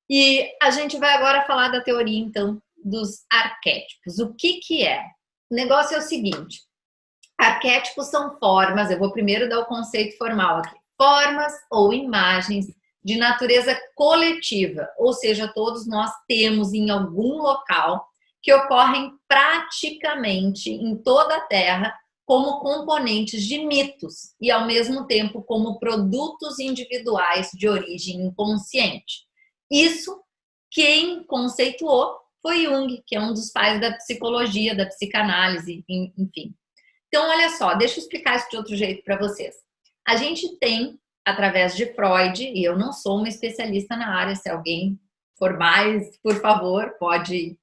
E a gente vai agora falar da teoria, então, dos arquétipos. O que que é? O negócio é o seguinte, arquétipos são formas, eu vou primeiro dar o conceito formal aqui, formas ou imagens de natureza coletiva, ou seja, todos nós temos em algum local que ocorrem praticamente em toda a Terra como componentes de mitos e, ao mesmo tempo, como produtos individuais de origem inconsciente. Isso, quem conceituou foi Jung, que é um dos pais da psicologia, da psicanálise, enfim. Então, olha só, deixa eu explicar isso de outro jeito para vocês. A gente tem, através de Freud, e eu não sou uma especialista na área, se alguém for mais, por favor, pode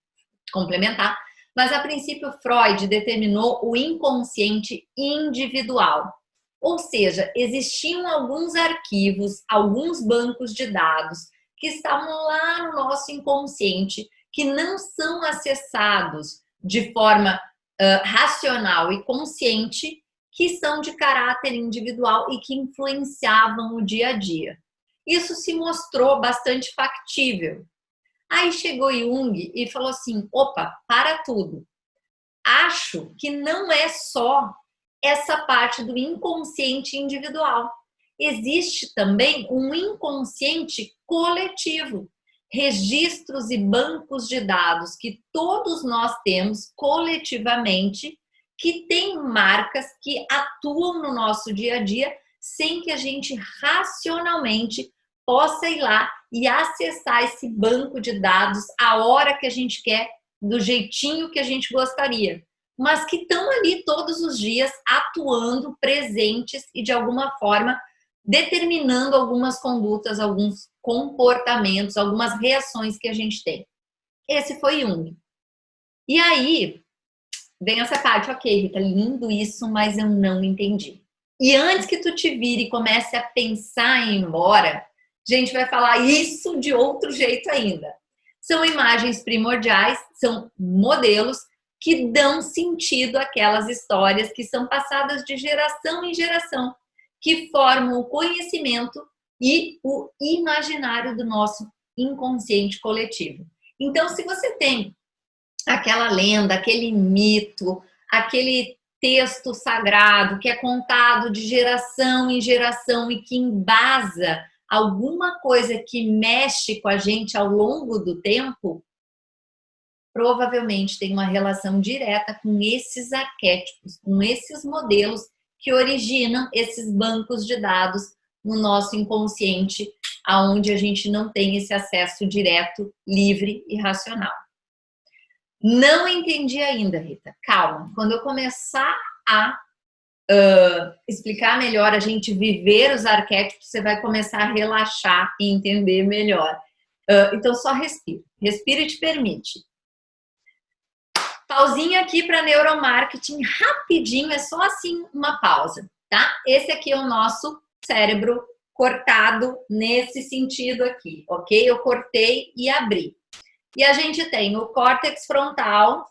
complementar, mas a princípio Freud determinou o inconsciente individual. Ou seja, existiam alguns arquivos, alguns bancos de dados que estavam lá no nosso inconsciente, que não são acessados de forma racional e consciente, que são de caráter individual e que influenciavam o dia a dia. Isso se mostrou bastante factível. Aí chegou Jung e falou assim, opa, para tudo. Acho que não é só essa parte do inconsciente individual. Existe também um inconsciente coletivo. Registros e bancos de dados que todos nós temos coletivamente, que têm marcas que atuam no nosso dia a dia sem que a gente racionalmente possa ir lá e acessar esse banco de dados a hora que a gente quer, do jeitinho que a gente gostaria, mas que estão ali todos os dias atuando, presentes e de alguma forma determinando algumas condutas, alguns comportamentos, algumas reações que a gente tem. Esse foi Jung. E aí, vem essa parte, ok, Rita, lindo isso, mas eu não entendi. E antes que tu te vire e comece a pensar em ir embora, a gente vai falar isso de outro jeito ainda. São imagens primordiais, são modelos que dão sentido àquelas histórias que são passadas de geração em geração, que formam o conhecimento e o imaginário do nosso inconsciente coletivo. Então, se você tem aquela lenda, aquele mito, aquele texto sagrado que é contado de geração em geração e que embasa alguma coisa que mexe com a gente ao longo do tempo, provavelmente tem uma relação direta com esses arquétipos, com esses modelos que originam esses bancos de dados no nosso inconsciente, aonde a gente não tem esse acesso direto, livre e racional. Não entendi ainda, Rita. Calma. Quando eu começar a explicar melhor, a gente viver os arquétipos, você vai começar a relaxar e entender melhor. Então, só respira. Respira e te permite. Pausinha aqui para neuromarketing, rapidinho, é só assim uma pausa, tá? Esse aqui é o nosso cérebro cortado nesse sentido aqui, ok? Eu cortei e abri. E a gente tem o córtex frontal,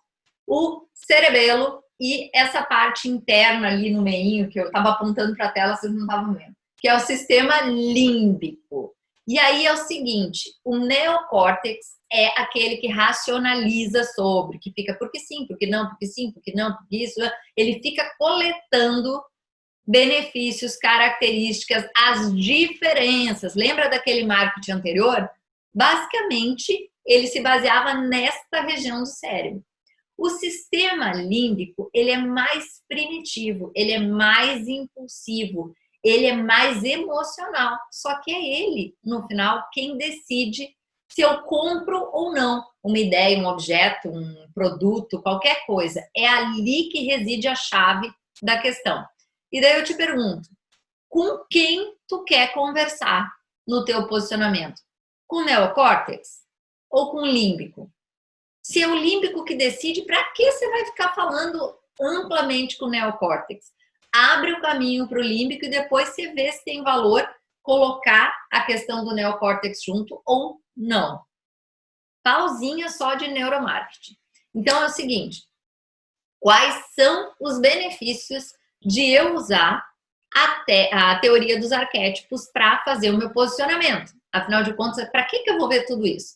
o cerebelo e essa parte interna ali no meinho, que eu estava apontando para a tela, vocês não estavam vendo, que é o sistema límbico. E aí é o seguinte, o neocórtex é aquele que racionaliza sobre, que fica porque sim, porque não, porque sim, porque não, porque isso, ele fica coletando benefícios, características, as diferenças. Lembra daquele marketing anterior? Basicamente, ele se baseava nesta região do cérebro. O sistema límbico, ele é mais primitivo, ele é mais impulsivo, ele é mais emocional, só que é ele, no final, quem decide se eu compro ou não uma ideia, um objeto, um produto, qualquer coisa. É ali que reside a chave da questão. E daí eu te pergunto, com quem tu quer conversar no teu posicionamento? Com o neocórtex ou com o límbico? Se é o límbico que decide, para que você vai ficar falando amplamente com o neocórtex? Abre o caminho para o límbico e depois você vê se tem valor colocar a questão do neocórtex junto ou não. Pausinha só de neuromarketing. Então é o seguinte, quais são os benefícios de eu usar a teoria dos arquétipos para fazer o meu posicionamento? Afinal de contas, para que eu vou ver tudo isso?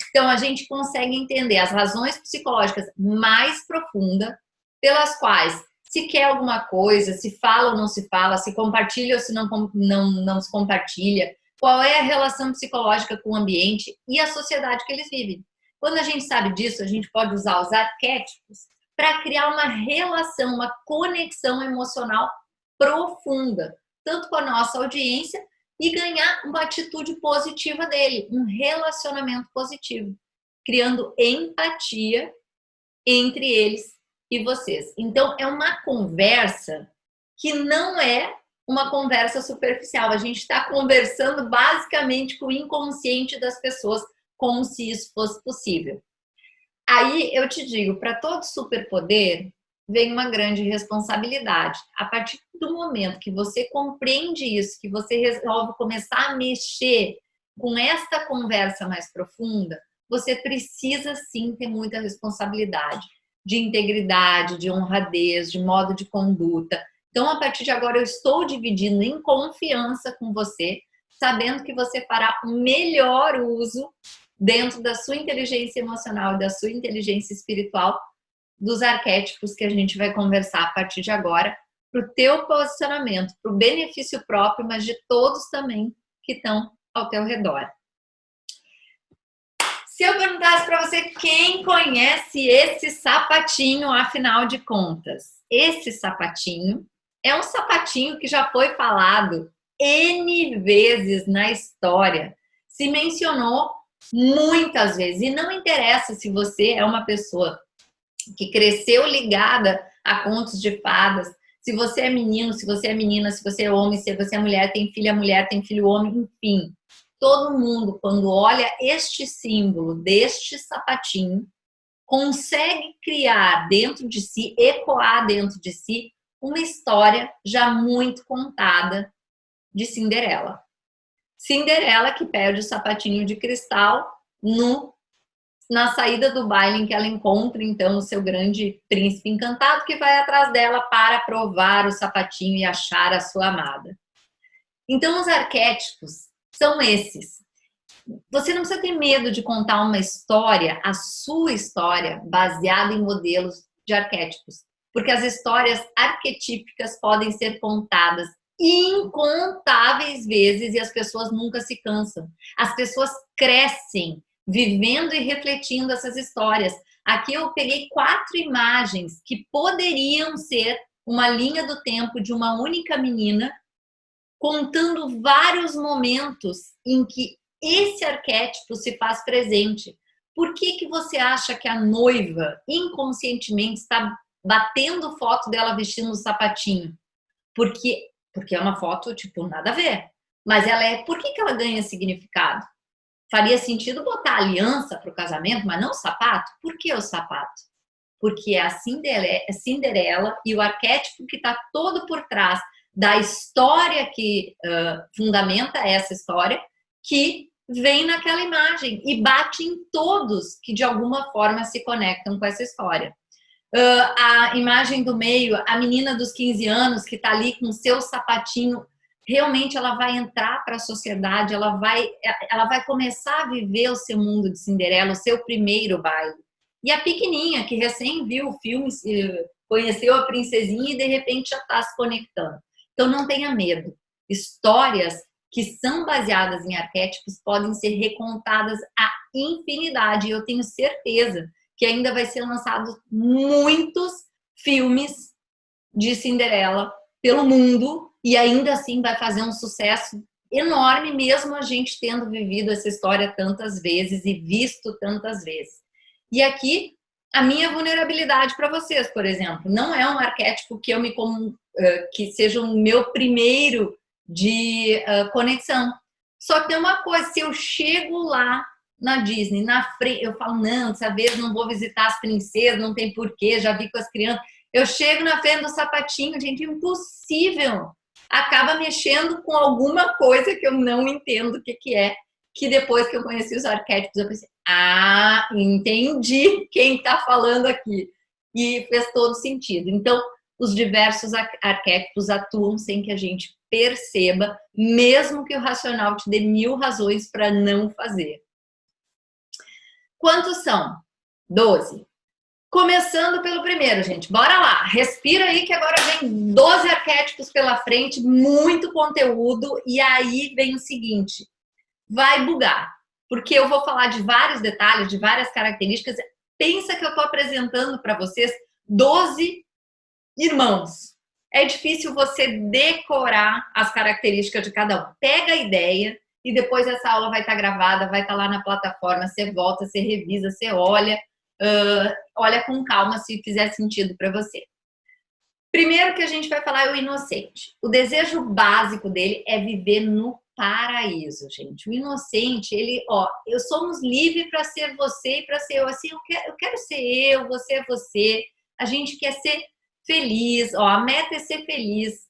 Então, a gente consegue entender as razões psicológicas mais profundas pelas quais se quer alguma coisa, se fala ou não se fala, se compartilha ou se não se compartilha, qual é a relação psicológica com o ambiente e a sociedade que eles vivem. Quando a gente sabe disso, a gente pode usar os arquétipos para criar uma relação, uma conexão emocional profunda, tanto com a nossa audiência, e ganhar uma atitude positiva dele, um relacionamento positivo, criando empatia entre eles e vocês. Então, é uma conversa que não é uma conversa superficial. A gente está conversando basicamente com o inconsciente das pessoas, como se isso fosse possível. Aí eu te digo, para todo superpoder vem uma grande responsabilidade. A partir do momento que você compreende isso, que você resolve começar a mexer com esta conversa mais profunda, você precisa sim ter muita responsabilidade de integridade, de honradez, de modo de conduta. Então, a partir de agora, eu estou dividindo em confiança com você, sabendo que você fará o melhor uso dentro da sua inteligência emocional e da sua inteligência espiritual dos arquétipos que a gente vai conversar a partir de agora, para o teu posicionamento, para o benefício próprio, mas de todos também que estão ao teu redor. Se eu perguntasse para você quem conhece esse sapatinho, afinal de contas, esse sapatinho é um sapatinho que já foi falado N vezes na história, se mencionou muitas vezes, e não interessa se você é uma pessoa que cresceu ligada a contos de fadas, se você é menino, se você é menina, se você é homem, se você é mulher, tem mulher, tem filho homem, enfim. Todo mundo, quando olha este símbolo deste sapatinho, consegue criar dentro de si, ecoar dentro de si, uma história já muito contada de Cinderela. Cinderela que perde o sapatinho de cristal na saída do baile em que ela encontra, então, o seu grande príncipe encantado que vai atrás dela para provar o sapatinho e achar a sua amada. Então, os arquétipos são esses. Você não precisa ter medo de contar uma história, a sua história, baseada em modelos de arquétipos, porque as histórias arquetípicas podem ser contadas incontáveis vezes e as pessoas nunca se cansam. As pessoas crescem vivendo e refletindo essas histórias. Aqui eu peguei 4 imagens que poderiam ser uma linha do tempo de uma única menina contando vários momentos em que esse arquétipo se faz presente. Por que você acha que a noiva inconscientemente está batendo foto dela vestindo o sapatinho? Porque é uma foto, tipo, nada a ver. Mas ela é... Por que ela ganha significado? Faria sentido botar aliança para o casamento, mas não o sapato? Por que o sapato? Porque é a Cinderela e o arquétipo que está todo por trás da história que fundamenta essa história, que vem naquela imagem e bate em todos que de alguma forma se conectam com essa história. A imagem do meio, a menina dos 15 anos que está ali com o seu sapatinho, realmente ela vai entrar para a sociedade, ela vai começar a viver o seu mundo de Cinderela, o seu primeiro baile. E a pequenininha, que recém viu o filme, conheceu a princesinha e de repente já está se conectando. Então não tenha medo. Histórias que são baseadas em arquétipos podem ser recontadas a infinidade. E eu tenho certeza que ainda vai ser lançado muitos filmes de Cinderela pelo mundo e ainda assim vai fazer um sucesso enorme, mesmo a gente tendo vivido essa história tantas vezes e visto tantas vezes. E aqui, a minha vulnerabilidade para vocês, por exemplo, não é um arquétipo que que seja o meu primeiro de conexão. Só que tem uma coisa, se eu chego lá na Disney, na frente, eu falo, não, dessa vez não vou visitar as princesas, não tem porquê, já vi com as crianças. Eu chego na frente do sapatinho, gente, impossível. Acaba mexendo com alguma coisa que eu não entendo o que é, que depois que eu conheci os arquétipos, eu pensei, entendi quem está falando aqui. E fez todo sentido. Então, os diversos arquétipos atuam sem que a gente perceba, mesmo que o racional te dê 1000 razões para não fazer. Quantos são? 12. Começando pelo primeiro, gente. Bora lá. Respira aí que agora vem 12 arquétipos pela frente, muito conteúdo. E aí vem o seguinte, vai bugar. Porque eu vou falar de vários detalhes, de várias características. Pensa que eu estou apresentando para vocês 12 irmãos. É difícil você decorar as características de cada um. Pega a ideia e depois essa aula vai estar gravada, vai estar lá na plataforma, você volta, você revisa, você olha. Olha com calma se fizer sentido para você. Primeiro que a gente vai falar é o inocente. O desejo básico dele é viver no paraíso, gente. O inocente, ele, somos livres para ser você e para ser eu. Assim, eu quero ser eu, você é você. A gente quer ser feliz, a meta é ser feliz.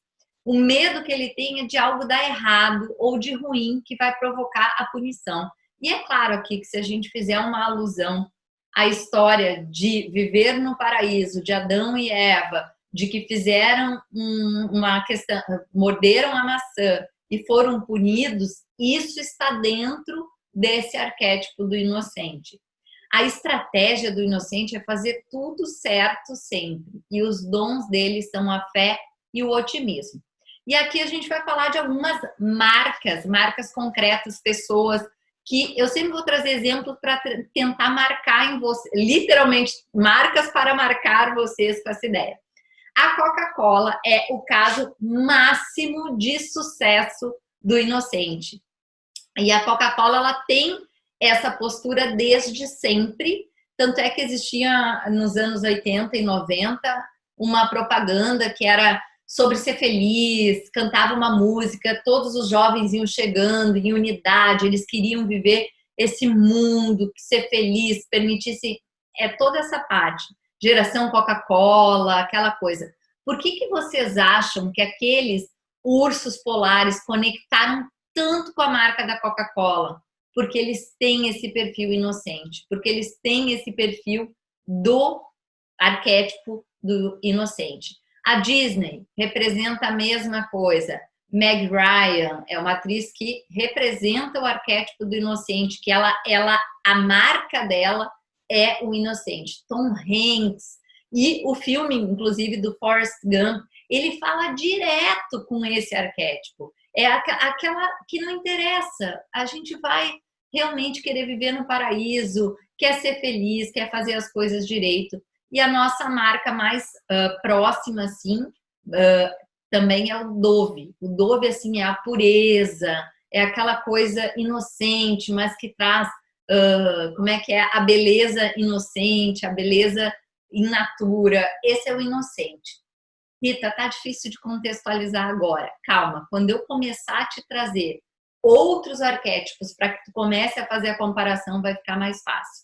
O medo que ele tem é de algo dar errado ou de ruim que vai provocar a punição. E é claro aqui que se a gente fizer uma alusão à história de viver no paraíso, de Adão e Eva, de que fizeram uma questão, morderam a maçã e foram punidos, isso está dentro desse arquétipo do inocente. A estratégia do inocente é fazer tudo certo sempre. E os dons dele são a fé e o otimismo. E aqui a gente vai falar de algumas marcas concretas, pessoas que eu sempre vou trazer exemplos para tentar marcar em você, literalmente, marcas para marcar vocês com essa ideia. A Coca-Cola é o caso máximo de sucesso do inocente. E a Coca-Cola, ela tem essa postura desde sempre, tanto é que existia nos anos 80 e 90 uma propaganda que era sobre ser feliz, cantava uma música, todos os jovens iam chegando em unidade, eles queriam viver esse mundo, ser feliz, permitisse toda essa parte. Geração Coca-Cola, aquela coisa. Por que vocês acham que aqueles ursos polares conectaram tanto com a marca da Coca-Cola? Porque eles têm esse perfil inocente, porque eles têm esse perfil do arquétipo do inocente. A Disney representa a mesma coisa. Meg Ryan é uma atriz que representa o arquétipo do inocente, que a marca dela é o inocente. Tom Hanks, e o filme, inclusive, do Forrest Gump, ele fala direto com esse arquétipo. É aquela que não interessa. A gente vai realmente querer viver no paraíso, quer ser feliz, quer fazer as coisas direito. E a nossa marca mais próxima, assim, também é o Dove. O Dove, assim, é a pureza, é aquela coisa inocente, mas que traz, a beleza inocente, a beleza in natura. Esse é o inocente. Rita, tá difícil de contextualizar agora. Calma, quando eu começar a te trazer outros arquétipos para que tu comece a fazer a comparação, vai ficar mais fácil.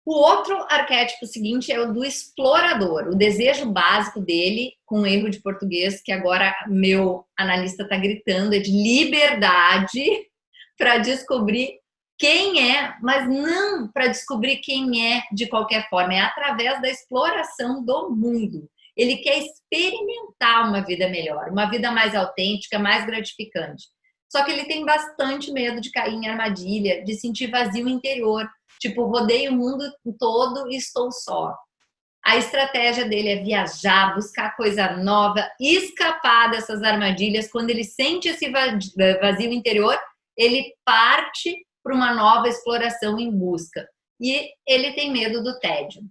O outro arquétipo seguinte é o do explorador. O desejo básico dele, com erro de português, que agora meu analista está gritando, é de liberdade para descobrir quem é, mas não para descobrir quem é de qualquer forma. É através da exploração do mundo. Ele quer experimentar uma vida melhor, uma vida mais autêntica, mais gratificante. Só que ele tem bastante medo de cair em armadilha, de sentir vazio interior. Tipo, rodei o mundo todo e estou só. A estratégia dele é viajar, buscar coisa nova, escapar dessas armadilhas. Quando ele sente esse vazio interior, ele parte para uma nova exploração em busca. E ele tem medo do tédio.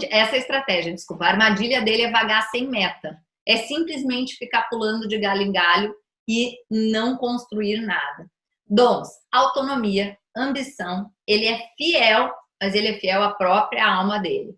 Essa estratégia, desculpa, a armadilha dele é vagar sem meta. É simplesmente ficar pulando de galho em galho e não construir nada. Dons, autonomia, ambição, ele é fiel, mas ele é fiel à própria alma dele.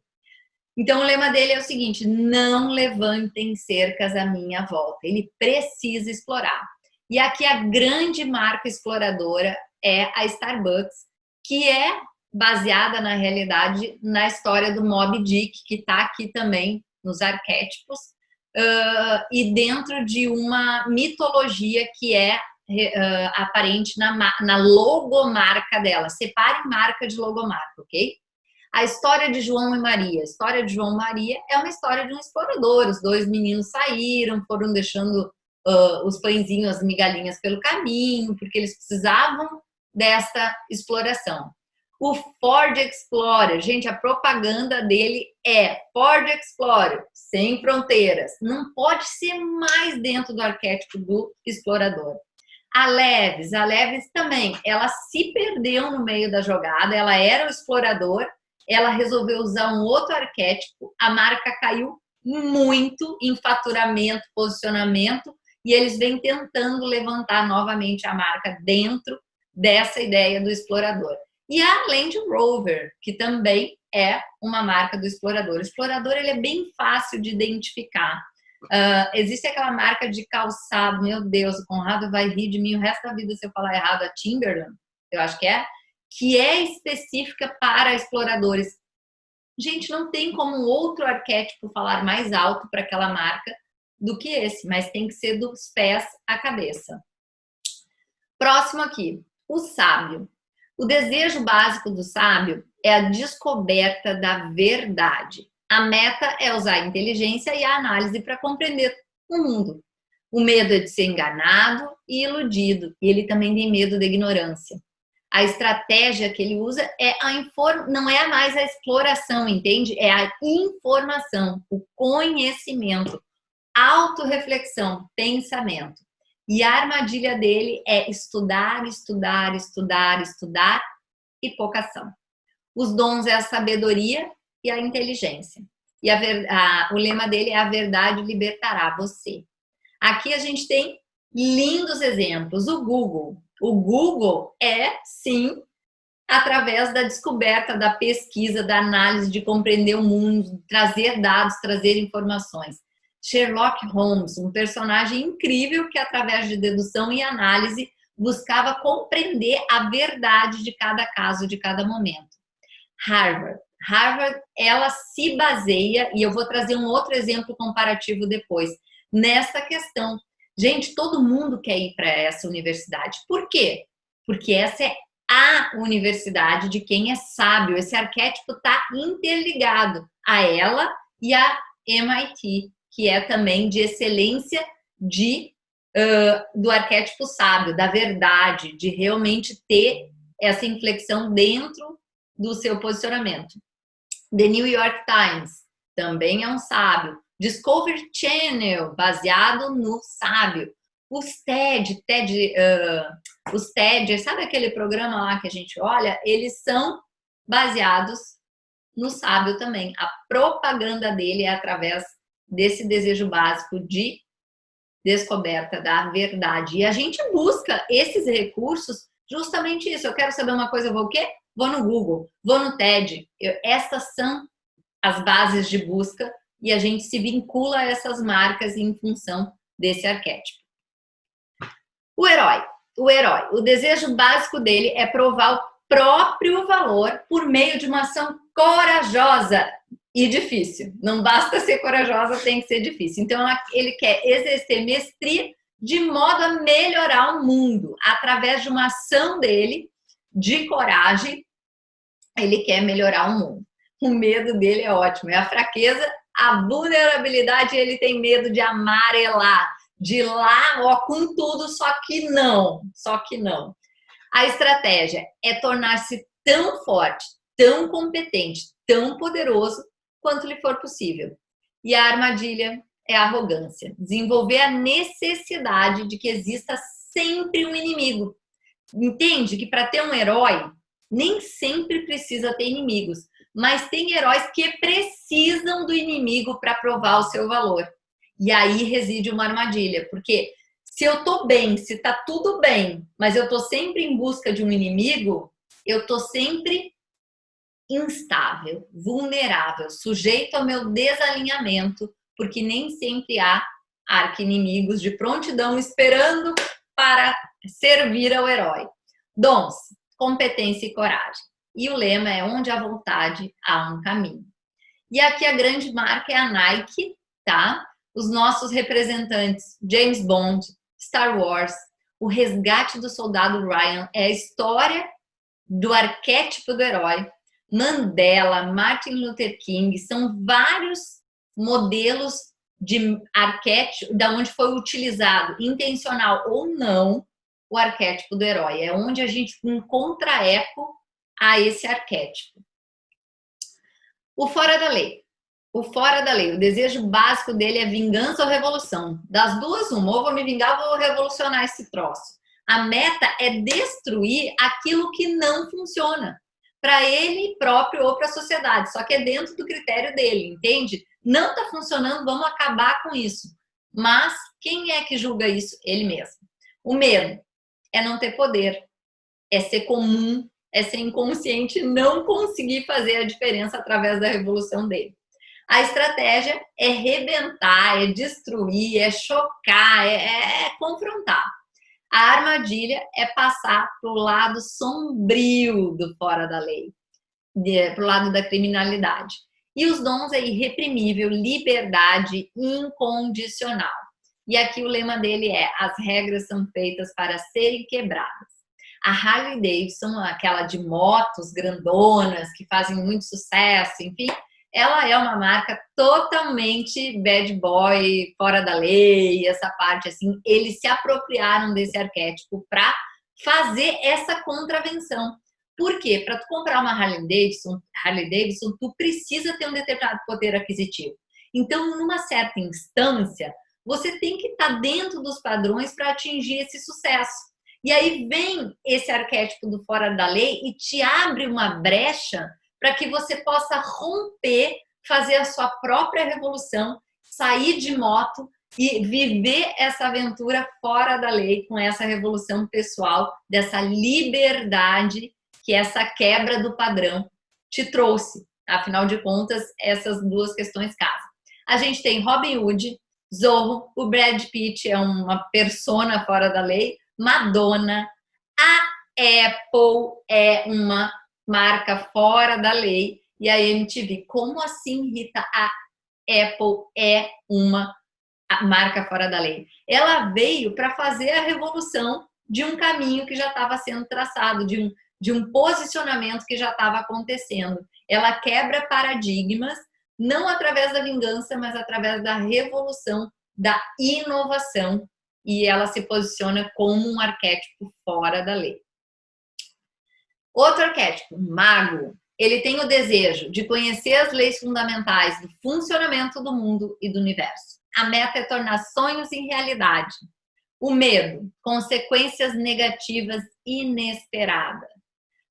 Então o lema dele é o seguinte: não levantem cercas à minha volta. Ele precisa explorar. E aqui a grande marca exploradora é a Starbucks, que é baseada na realidade na história do Moby Dick, que está aqui também nos arquétipos, e dentro de uma mitologia que é aparente na logomarca dela. Separe marca de logomarca, ok? A história de João e Maria. A história de João e Maria é uma história de um explorador. Os dois meninos saíram, foram deixando os pãezinhos, as migalhinhas pelo caminho, porque eles precisavam dessa exploração. O Ford Explorer, gente, a propaganda dele é Ford Explorer, sem fronteiras. Não pode ser mais dentro do arquétipo do explorador. A Leves também, ela se perdeu no meio da jogada, ela era o explorador, ela resolveu usar um outro arquétipo, a marca caiu muito em faturamento, posicionamento, e eles vêm tentando levantar novamente a marca dentro dessa ideia do explorador. E a Land Rover, que também é uma marca do explorador. O explorador ele é bem fácil de identificar. Existe aquela marca de calçado, meu Deus, o Conrado vai rir de mim o resto da vida se eu falar errado, a Timberland, eu acho que é específica para exploradores. Gente, não tem como outro arquétipo falar mais alto para aquela marca do que esse, mas tem que ser dos pés à cabeça. Próximo aqui, o sábio. O desejo básico do sábio é a descoberta da verdade. A meta é usar a inteligência e a análise para compreender o mundo. O medo é de ser enganado e iludido, e ele também tem medo da ignorância. A estratégia que ele usa não é mais a exploração, entende? É a informação, o conhecimento, autorreflexão, pensamento. E a armadilha dele é estudar, estudar, estudar, estudar e pouca ação. Os dons é a sabedoria e a inteligência. E o lema dele é: a verdade libertará você. Aqui a gente tem lindos exemplos. O Google. O Google é, sim, através da descoberta, da pesquisa, da análise, de compreender o mundo, trazer dados, trazer informações. Sherlock Holmes, um personagem incrível que, através de dedução e análise, buscava compreender a verdade de cada caso, de cada momento. Harvard, ela se baseia, e eu vou trazer um outro exemplo comparativo depois, nessa questão. Gente, todo mundo quer ir para essa universidade. Por quê? Porque essa é a universidade de quem é sábio. Esse arquétipo está interligado a ela e a MIT, que é também de excelência do arquétipo sábio, da verdade, de realmente ter essa inflexão dentro do seu posicionamento. The New York Times também é um sábio. Discovery Channel, baseado no sábio. Os TED, sabe aquele programa lá que a gente olha? Eles são baseados no sábio também. A propaganda dele é através desse desejo básico de descoberta da verdade. E a gente busca esses recursos justamente isso. Eu quero saber uma coisa, eu vou o quê? Vou no Google, vou no TED. Essas são as bases de busca e a gente se vincula a essas marcas em função desse arquétipo. O herói. O desejo básico dele é provar o próprio valor por meio de uma ação corajosa e difícil. Não basta ser corajosa, tem que ser difícil. Então, ele quer exercer mestria de modo a melhorar o mundo. Através de uma ação dele, de coragem, ele quer melhorar o mundo. O medo dele é ótimo. É a fraqueza, a vulnerabilidade, ele tem medo de amarelar. De ir lá, ó, com tudo, só que não. A estratégia é tornar-se tão forte, tão competente, tão poderoso quanto lhe for possível. E a armadilha é a arrogância. Desenvolver a necessidade de que exista sempre um inimigo. Entende que para ter um herói, nem sempre precisa ter inimigos, mas tem heróis que precisam do inimigo para provar o seu valor. E aí reside uma armadilha, porque se eu tô bem, se tá tudo bem, mas eu tô sempre em busca de um inimigo, eu tô sempre instável, vulnerável, sujeito ao meu desalinhamento, porque nem sempre há arqui-inimigos de prontidão esperando para servir ao herói. Dons, competência e coragem. E o lema é: onde há vontade, há um caminho. E aqui a grande marca é a Nike, tá? Os nossos representantes, James Bond, Star Wars, o resgate do soldado Ryan, é a história do arquétipo do herói. Mandela, Martin Luther King, são vários modelos de arquétipo, da onde foi utilizado, intencional ou não, o arquétipo do herói. É onde a gente encontra eco a esse arquétipo. O fora da lei. O fora da lei. O desejo básico dele é vingança ou revolução. Das duas, uma. Ou vou me vingar ou vou revolucionar esse troço. A meta é destruir aquilo que não funciona. Para ele próprio ou para a sociedade. Só que é dentro do critério dele, entende? Não está funcionando, vamos acabar com isso. Mas quem é que julga isso? Ele mesmo. O medo é não ter poder. É ser comum, é ser inconsciente, não conseguir fazer a diferença através da revolução dele. A estratégia é rebentar, é destruir, é chocar, é confrontar. A armadilha é passar para o lado sombrio do fora da lei, para o lado da criminalidade. E os dons é irreprimível, liberdade incondicional. E aqui o lema dele é: as regras são feitas para serem quebradas. A Harley Davidson, aquela de motos grandonas, que fazem muito sucesso, enfim, ela é uma marca totalmente bad boy, fora da lei, essa parte assim, eles se apropriaram desse arquétipo para fazer essa contravenção. Por quê? Para tu comprar uma Harley Davidson, tu precisa ter um determinado poder aquisitivo. Então, numa certa instância, você tem que estar dentro dos padrões para atingir esse sucesso. E aí vem esse arquétipo do fora da lei e te abre uma brecha para que você possa romper, fazer a sua própria revolução, sair de moto e viver essa aventura fora da lei com essa revolução pessoal, dessa liberdade que essa quebra do padrão te trouxe. Afinal de contas, essas duas questões casam. A gente tem Robin Hood, Zorro, o Brad Pitt é uma persona fora da lei, Madonna, a Apple é uma marca fora da lei e a MTV. Como assim, Rita? A Apple é uma marca fora da lei. Ela veio para fazer a revolução de um caminho que já estava sendo traçado, de um posicionamento que já estava acontecendo. Ela quebra paradigmas, não através da vingança, mas através da revolução, da inovação, e ela se posiciona como um arquétipo fora da lei. Outro arquétipo, mago. Ele tem o desejo de conhecer as leis fundamentais do funcionamento do mundo e do universo. A meta é tornar sonhos em realidade. O medo, consequências negativas inesperadas.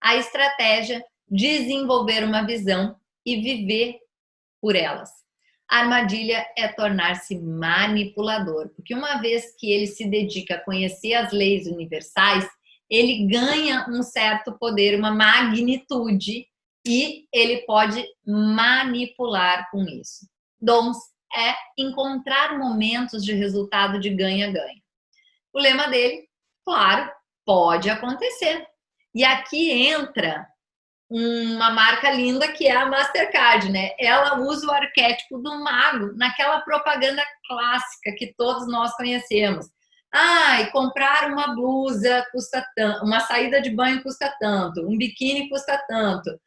A estratégia, desenvolver uma visão e viver por elas. A armadilha é tornar-se manipulador, porque uma vez que ele se dedica a conhecer as leis universais, ele ganha um certo poder, uma magnitude, e ele pode manipular com isso. Dons é encontrar momentos de resultado de ganha-ganha. O lema dele, claro, pode acontecer. E aqui entra uma marca linda que é a Mastercard, né? Ela usa o arquétipo do mago naquela propaganda clássica que todos nós conhecemos. Ah, e comprar uma blusa custa tanto, uma saída de banho custa tanto, um biquíni custa tanto,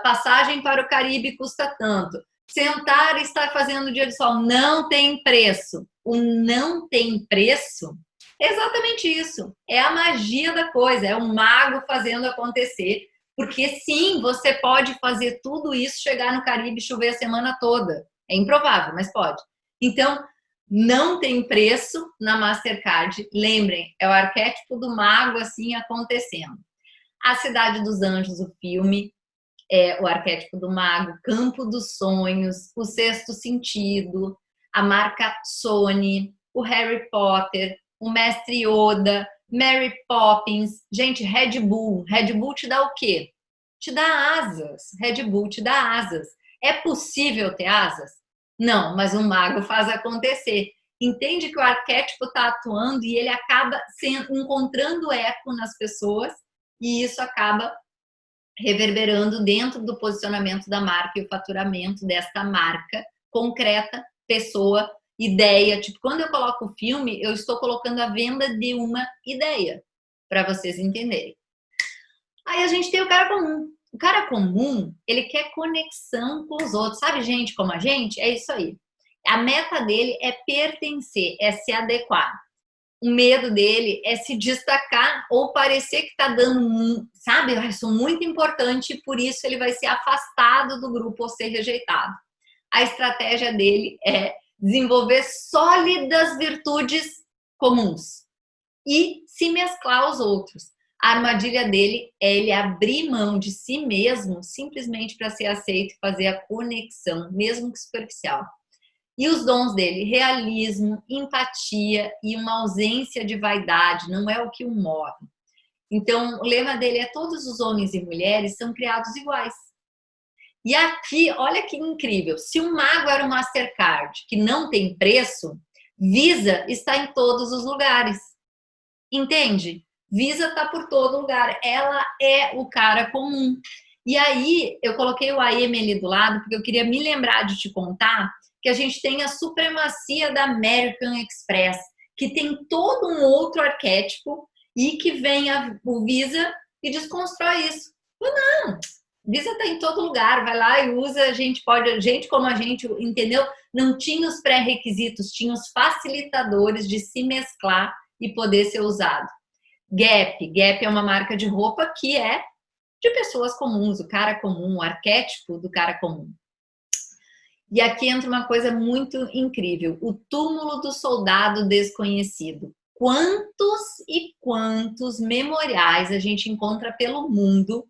passagem para o Caribe custa tanto, sentar e estar fazendo dia de sol não tem preço. O não tem preço é exatamente isso. É a magia da coisa, é o mago fazendo acontecer. Porque sim, você pode fazer tudo isso, chegar no Caribe e chover a semana toda. É improvável, mas pode. Então, não tem preço na Mastercard. Lembrem, é o arquétipo do mago assim acontecendo. A Cidade dos Anjos, o filme, é o arquétipo do mago. Campo dos Sonhos, o Sexto Sentido, a marca Sony, o Harry Potter, o Mestre Yoda, Mary Poppins, gente, Red Bull. Red Bull te dá o quê? Te dá asas. Red Bull te dá asas. É possível ter asas? Não, mas o mago faz acontecer. Entende que o arquétipo está atuando e ele acaba encontrando eco nas pessoas e isso acaba reverberando dentro do posicionamento da marca e o faturamento desta marca concreta, pessoa, ideia. Tipo, quando eu coloco o filme, eu estou colocando a venda de uma ideia, para vocês entenderem. Aí a gente tem o cara comum. O cara comum, ele quer conexão com os outros. Sabe gente como a gente? É isso aí. A meta dele é pertencer, é se adequar. O medo dele é se destacar ou parecer que está dando, sabe? Eu sou muito importante e por isso ele vai ser afastado do grupo ou ser rejeitado. A estratégia dele é desenvolver sólidas virtudes comuns e se mesclar aos outros. A armadilha dele é ele abrir mão de si mesmo simplesmente para ser aceito e fazer a conexão, mesmo que superficial. E os dons dele, realismo, empatia e uma ausência de vaidade, não é o que o move. Então, o lema dele é: todos os homens e mulheres são criados iguais. E aqui, olha que incrível, se um mago era um Mastercard que não tem preço, Visa está em todos os lugares. Entende? Visa está por todo lugar. Ela é o cara comum. E aí, eu coloquei o AM ali do lado, porque eu queria me lembrar de te contar que a gente tem a supremacia da American Express, que tem todo um outro arquétipo e que vem o Visa e desconstrói isso. Não, Visa está em todo lugar, vai lá e usa, a gente pode, gente como a gente, entendeu? Não tinha os pré-requisitos, tinha os facilitadores de se mesclar e poder ser usado. Gap é uma marca de roupa que é de pessoas comuns, o cara comum, o arquétipo do cara comum. E aqui entra uma coisa muito incrível, o túmulo do soldado desconhecido. Quantos e quantos memoriais a gente encontra pelo mundo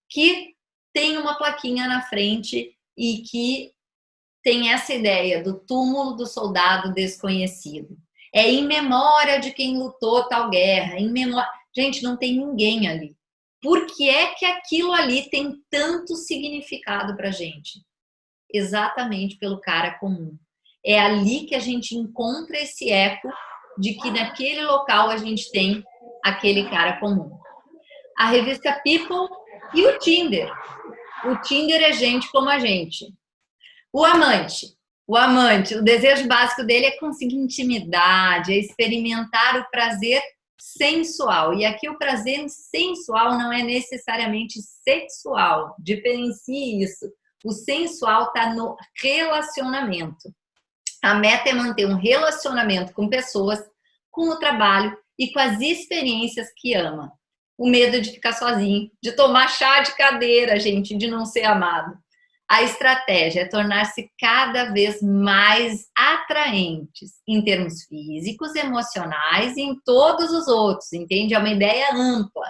que tem uma plaquinha na frente e que tem essa ideia do túmulo do soldado desconhecido. É em memória de quem lutou tal guerra, em memória... Gente, não tem ninguém ali. Por que é que aquilo ali tem tanto significado pra gente? Exatamente pelo cara comum. É ali que a gente encontra esse eco de que naquele local a gente tem aquele cara comum. A revista People e o Tinder. O Tinder é gente como a gente. O amante, o desejo básico dele é conseguir intimidade, é experimentar o prazer sensual. E aqui o prazer sensual não é necessariamente sexual. Diferencie isso. O sensual está no relacionamento. A meta é manter um relacionamento com pessoas, com o trabalho e com as experiências que ama. O medo de ficar sozinho, de tomar chá de cadeira, gente, de não ser amado. A estratégia é tornar-se cada vez mais atraentes em termos físicos, emocionais e em todos os outros, entende? É uma ideia ampla.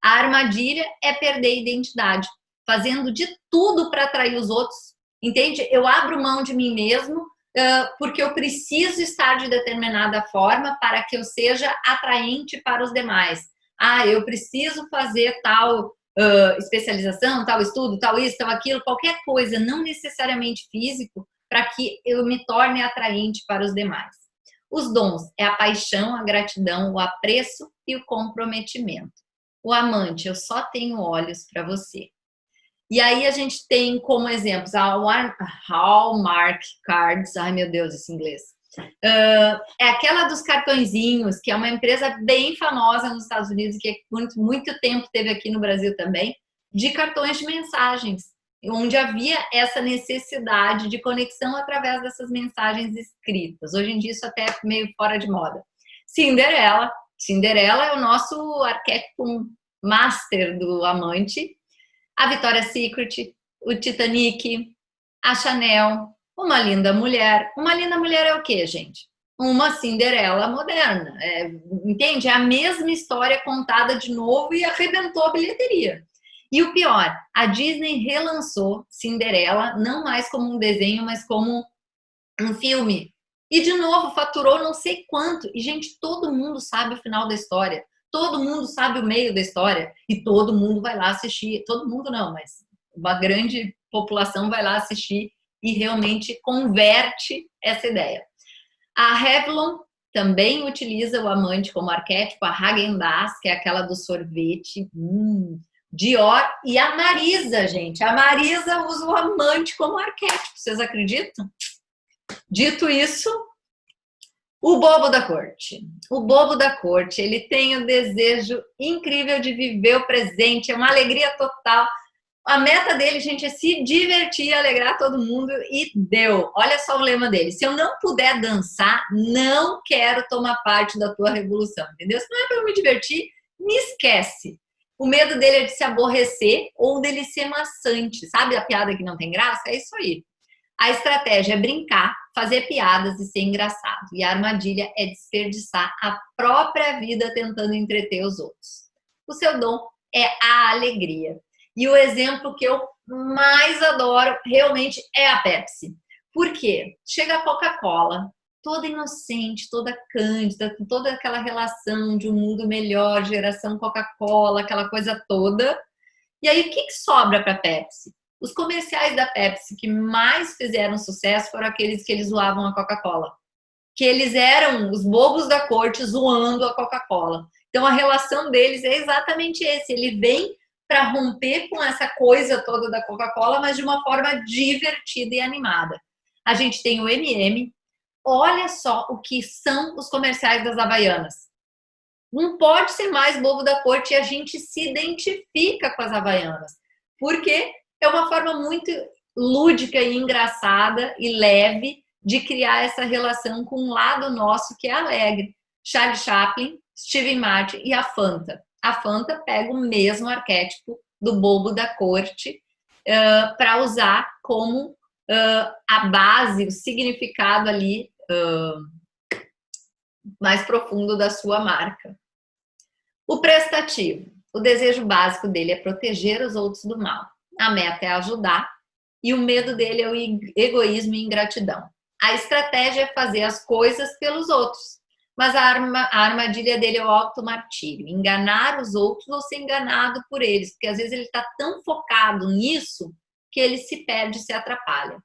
A armadilha é perder a identidade, fazendo de tudo para atrair os outros, entende? Eu abro mão de mim mesmo porque eu preciso estar de determinada forma para que eu seja atraente para os demais. Eu preciso fazer tal especialização, tal estudo, tal isso, tal aquilo, qualquer coisa, não necessariamente físico, para que eu me torne atraente para os demais. Os dons é a paixão, a gratidão, o apreço e o comprometimento. O amante, eu só tenho olhos para você. E aí a gente tem como exemplos a Hallmark Cards, ai meu Deus, esse inglês. É aquela dos cartõezinhos, que é uma empresa bem famosa nos Estados Unidos, que por muito tempo teve aqui no Brasil também, de cartões de mensagens, onde havia essa necessidade de conexão através dessas mensagens escritas. Hoje em dia isso até é meio fora de moda. Cinderela é o nosso arquétipo master do amante. A Victoria's Secret, o Titanic, a Chanel, uma linda mulher. Uma linda mulher é o quê, gente? Uma Cinderela moderna. Entende? É a mesma história contada de novo e arrebentou a bilheteria. E o pior, a Disney relançou Cinderela, não mais como um desenho, mas como um filme. E, de novo, faturou não sei quanto. E, gente, todo mundo sabe o final da história. Todo mundo sabe o meio da história. E todo mundo vai lá assistir. Todo mundo não, mas uma grande população vai lá assistir e realmente converte essa ideia. A Revlon também utiliza o amante como arquétipo. A Häagen-Dazs, que é aquela do sorvete. Dior e a Marisa, gente. A Marisa usa o amante como arquétipo. Vocês acreditam? Dito isso, o bobo da corte. O bobo da corte, ele tem o desejo incrível de viver o presente, é uma alegria total. A meta dele, gente, é se divertir, alegrar todo mundo e deu. Olha só o lema dele. Se eu não puder dançar, não quero tomar parte da tua revolução, entendeu? Se não é para eu me divertir, me esquece. O medo dele é de se aborrecer ou dele ser maçante. Sabe a piada que não tem graça? É isso aí. A estratégia é brincar, fazer piadas e ser engraçado. E a armadilha é desperdiçar a própria vida tentando entreter os outros. O seu dom é a alegria. E o exemplo que eu mais adoro realmente é a Pepsi. Por quê? Chega a Coca-Cola, toda inocente, toda cândida, com toda aquela relação de um mundo melhor, geração Coca-Cola, aquela coisa toda. E aí, o que sobra para a Pepsi? Os comerciais da Pepsi que mais fizeram sucesso foram aqueles que eles zoavam a Coca-Cola. Que eles eram os bobos da corte zoando a Coca-Cola. Então, a relação deles é exatamente esse. Ele vem para romper com essa coisa toda da Coca-Cola, mas de uma forma divertida e animada. A gente tem o MM. Olha só o que são os comerciais das Havaianas. Não pode ser mais bobo da corte e a gente se identifica com as Havaianas. Porque é uma forma muito lúdica e engraçada e leve de criar essa relação com um lado nosso que é alegre. Charlie Chaplin, Steve Martin e a Fanta. A Fanta pega o mesmo arquétipo do bobo da corte para usar como a base, o significado ali mais profundo da sua marca. O prestativo. O desejo básico dele é proteger os outros do mal. A meta é ajudar e o medo dele é o egoísmo e ingratidão. A estratégia é fazer as coisas pelos outros, mas a armadilha dele é o automartírio, enganar os outros ou ser enganado por eles, porque às vezes ele está tão focado nisso que ele se perde e se atrapalha.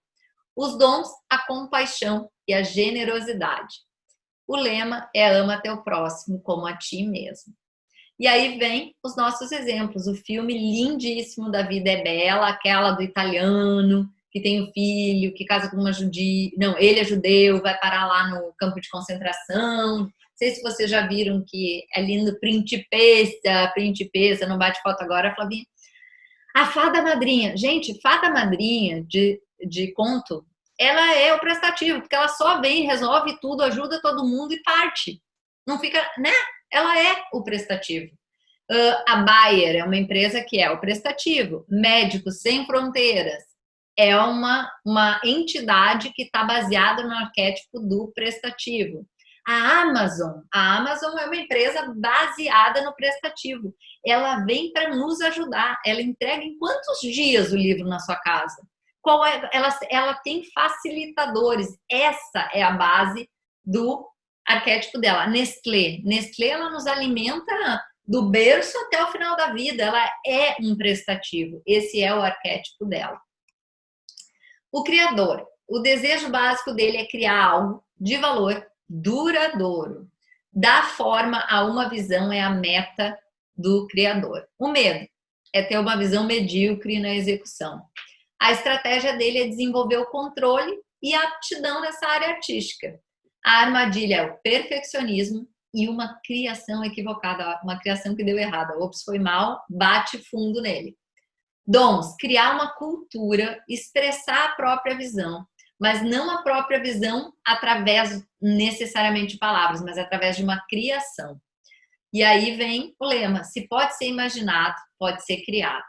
Os dons, a compaixão e a generosidade. O lema é ama teu próximo como a ti mesmo. E aí vem os nossos exemplos, o filme lindíssimo da Vida é Bela, aquela do italiano, que tem um filho, que casa com uma judia, não, ele é judeu, vai parar lá no campo de concentração. Não sei se vocês já viram que é lindo, princesa, não bate foto agora, Flavinha. A fada madrinha, gente, fada madrinha de conto, ela é o prestativo, porque ela só vem, resolve tudo, ajuda todo mundo e parte. Não fica, né? Ela é o prestativo. A Bayer é uma empresa que é o prestativo. Médicos Sem Fronteiras é uma entidade que está baseada no arquétipo do prestativo. A Amazon é uma empresa baseada no prestativo. Ela vem para nos ajudar. Ela entrega em quantos dias o livro na sua casa? Ela tem facilitadores. Essa é a base do arquétipo dela. Nestlé, ela nos alimenta do berço até o final da vida. Ela é um prestativo. Esse é o arquétipo dela. O criador, o desejo básico dele é criar algo de valor duradouro. Dar forma a uma visão é a meta do criador. O medo é ter uma visão medíocre na execução. A estratégia dele é desenvolver o controle e a aptidão nessa área artística. A armadilha é o perfeccionismo e uma criação equivocada, uma criação que deu errada. Ops, foi mal, bate fundo nele. Dons, criar uma cultura, expressar a própria visão, mas não a própria visão através necessariamente de palavras, mas através de uma criação. E aí vem o lema, se pode ser imaginado, pode ser criado.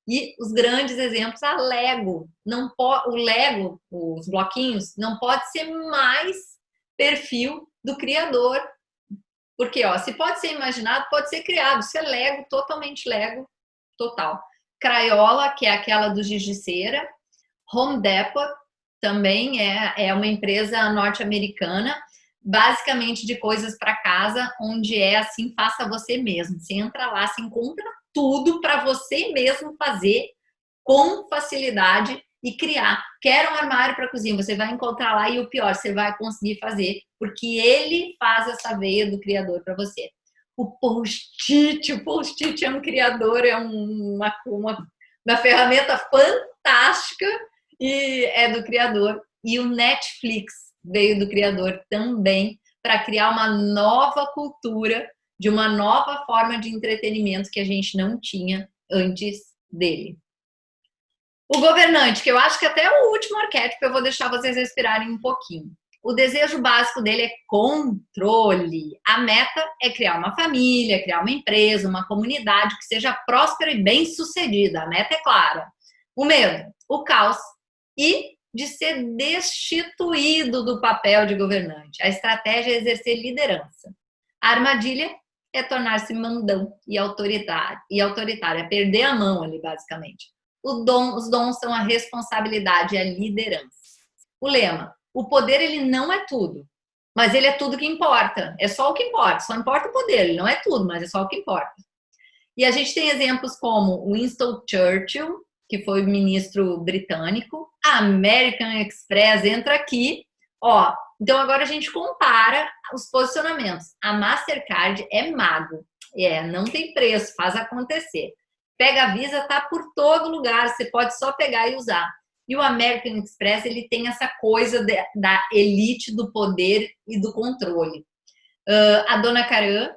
E os grandes exemplos, a Lego. O Lego, os bloquinhos, não pode ser mais perfil do criador. Porque, se pode ser imaginado, pode ser criado. Se é Lego, totalmente Lego, total. Crayola, que é aquela do giz de cera. Home Depot, também é uma empresa norte-americana, basicamente de coisas para casa, onde é assim, faça você mesmo. Você entra lá, você encontra tudo para você mesmo fazer com facilidade e criar. Quer um armário para cozinha, você vai encontrar lá e o pior, você vai conseguir fazer, porque ele faz essa veia do criador para você. O post-it é um criador, é uma ferramenta fantástica e é do criador. E o Netflix veio do criador também para criar uma nova cultura de uma nova forma de entretenimento que a gente não tinha antes dele. O governante, que eu acho que até o último arquétipo eu vou deixar vocês respirarem um pouquinho. O desejo básico dele é controle. A meta é criar uma família, criar uma empresa, uma comunidade que seja próspera e bem-sucedida. A meta é clara. O medo, o caos e de ser destituído do papel de governante. A estratégia é exercer liderança. A armadilha é tornar-se mandão e autoritário, é perder a mão ali, basicamente. Os dons são a responsabilidade e a liderança. O lema, o poder ele não é tudo, mas ele é tudo que importa. É só o que importa, só importa o poder, ele não é tudo, mas é só o que importa. E a gente tem exemplos como Winston Churchill, que foi ministro britânico, a American Express entra aqui, ó. Então agora a gente compara os posicionamentos. A Mastercard é mago, não tem preço, faz acontecer. Pega a Visa, tá por todo lugar, você pode só pegar e usar. E o American Express, ele tem essa coisa da elite do poder e do controle. A Dona Karan,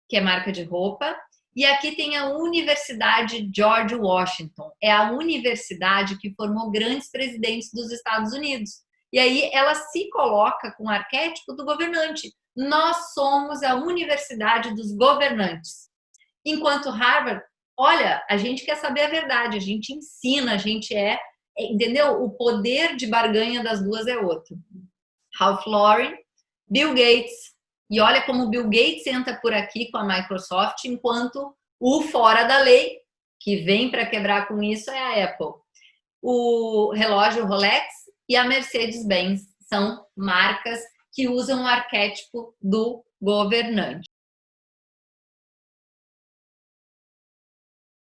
que é marca de roupa, e aqui tem a Universidade George Washington. É a universidade que formou grandes presidentes dos Estados Unidos. E aí ela se coloca com o arquétipo do governante. Nós somos a universidade dos governantes. Enquanto Harvard, olha, a gente quer saber a verdade, a gente ensina, a gente entendeu? O poder de barganha das duas é outro. Ralph Lauren, Bill Gates, e olha como o Bill Gates entra por aqui com a Microsoft, enquanto o fora da lei, que vem para quebrar com isso, é a Apple. O relógio Rolex e a Mercedes-Benz são marcas que usam o arquétipo do governante.